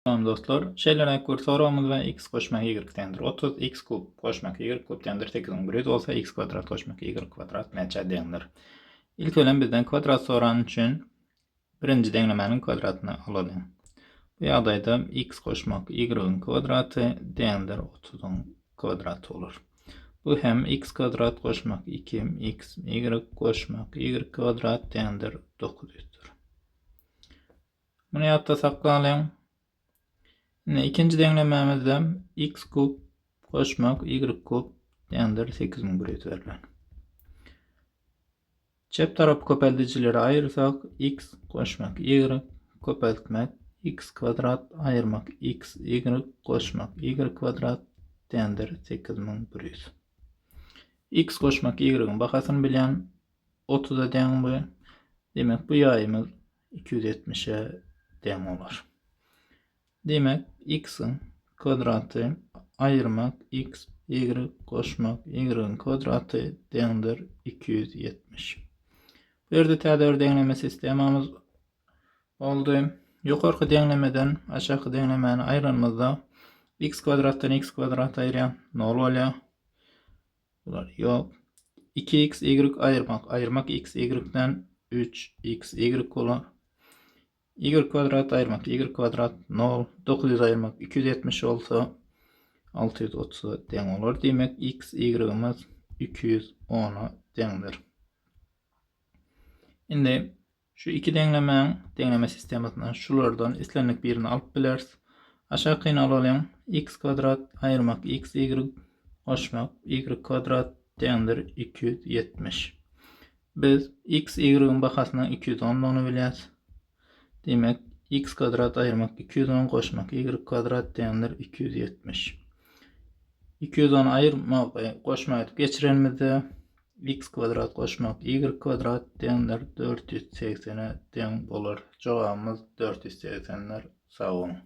Tamam dostlar. Şeylerden soramız ve x koşmak y dendir. 30 x kub koşmak y kub dendir. 8'in biri olsa x kvadrat koşmak y kvadrat neçe dendir. İlk ölen bizden kvadrat soran için birinci denklemenin kvadratını alalım. Bu yadayda x koşmak y'ın kvadratı dendir 30'un kvadratı olur. Bu hem x kvadrat koşmak 2x y koşmak y kvadrat dendir 9'dur. Bunu yatta saklayalım. İkinci denklememizde x kub koşmak y kub dendir 8'in bürüt verilen. Çep taraf köpeldicileri ayırsak x koşmak y köpeltmek x kvadrat ayırmak x y koşmak y kvadrat dendir 8'in bürüt. X koşmak y'ın bakasını bilen 30'a den bu. Demek bu yayımız 270'e den olur. Demek x'in kvadratı ayırmak x y koşmak y'ın kvadratı dendir 270. Bir de tədavür denkleme sistemimiz oldu. Yukarı denklemeden aşağı denklemenin ayırmamızda x kvadrattan x kvadrat ayıran ne oluyor? Bunlar yok. 2x y ayırmak x y'den 3x y olur. Y kvadrat ayırmak y kvadrat 0. 900 ayırmak 270 olsa 630 den olur. Demek x y'imiz 210'a dendir. Şimdi şu iki denkleme sisteminden şulardan istenlik birini alıp biliriz. Aşağı kıyın alalım. X kvadrat ayırmak x y koşmak y kvadrat dendir 270. Biz x y'ın bakasından 210 onu biliriz. Demek x kvadrat ayırmak 210 koşmak y kvadrat dendir 270. 210 ayırmak koşmak geçirenimizde x kvadrat koşmak y kvadrat dendir 480'e den olur. Cevabımız 480'ler sağ olun.